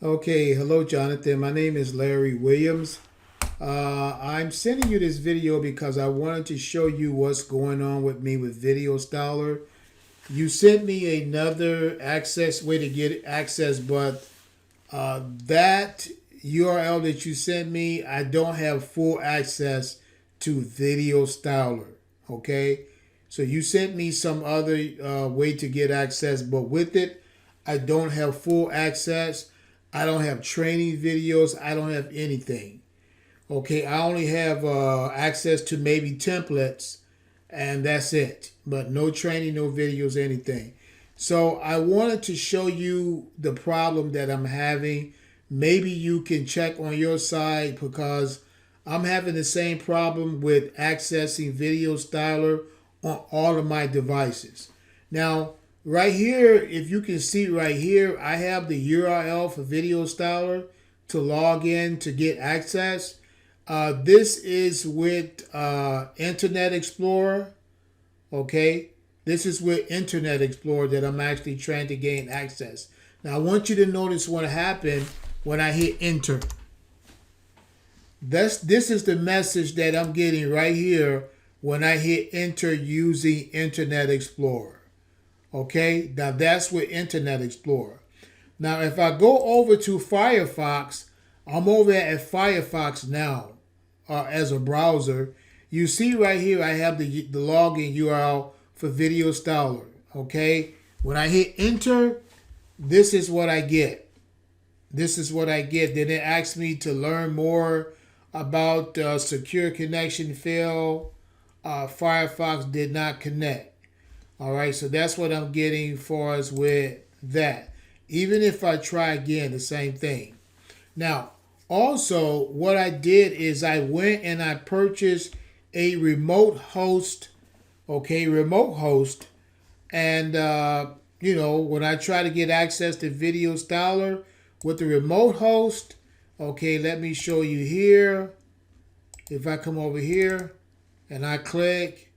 Okay, hello Jonathan. My name is Larry Williams. I'm sending you this video because I wanted to show you what's going on with me with Prostylerr. You sent me another way to get access, but that URL that you sent me, I don't have full access to Prostylerr. Okay, so you sent me some other way to get access, but with it, I don't have full access. I don't have training videos. I don't have anything. Okay, I only have access to maybe templates, and that's it. But no training, no videos, anything. So I wanted to show you the problem that I'm having. Maybe you can check on your side because I'm having the same problem with accessing Prostylerr on all of my devices. Now, right here, if you can see right here, I have the URL for Prostylerr to log in to get access. This is with Internet Explorer. Okay, this is with Internet Explorer that I'm actually trying to gain access. Now, I want you to notice what happened when I hit enter. This is the message that I'm getting right here when I hit enter using Internet Explorer. Okay, now that's with Internet Explorer. Now, if I go over to Firefox, I'm over at Firefox now as a browser. You see right here, I have the login URL for Prostylerr. Okay, when I hit enter, this is what I get. This is what I get. Then it asks me to learn more about secure connection fail. Firefox did not connect. All right, so that's what I'm getting for us with that. Even if I try again, the same thing. Now, also, what I did is I went and I purchased a remote host, okay, remote host. And, when I try to get access to Prostylerr with the remote host, okay, let me show you here. If I come over here and I click,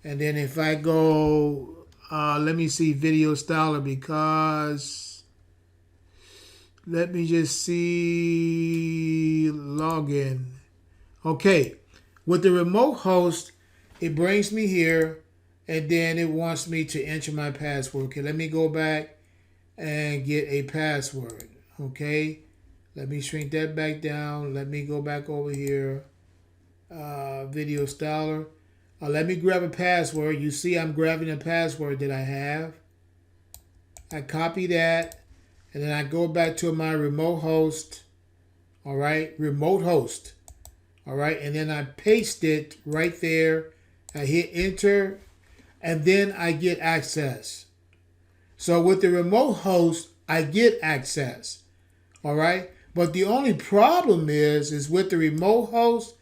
and then if I go, let me see Prostylerr because let me just see login. Okay, with the remote host, it brings me here and then it wants me to enter my password. Okay, let me go back and get a password. Okay, let me shrink that back down. Let me go back over here. Prostylerr. Let me grab a password. You see I'm grabbing a password that I have. I copy that. And then I go back to my remote host. All right. Remote host. All right. And then I paste it right there. I hit enter. And then I get access. So with the remote host, I get access. All right. But the only problem is with the remote host,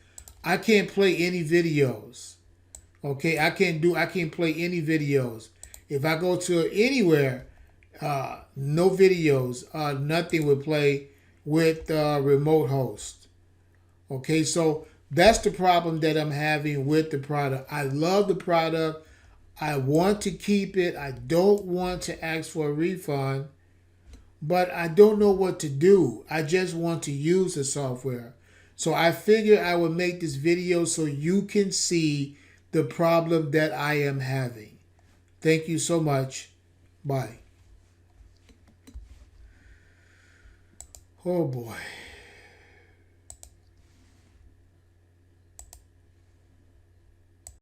I can't play any videos. Okay, I can't play any videos. If I go to anywhere, no videos, nothing would play with remote host. Okay, so that's the problem that I'm having with the product. I love the product. I want to keep it. I don't want to ask for a refund, but I don't know what to do. I just want to use the software. So I figured I would make this video so you can see the problem that I am having. Thank you so much. Bye. Oh boy.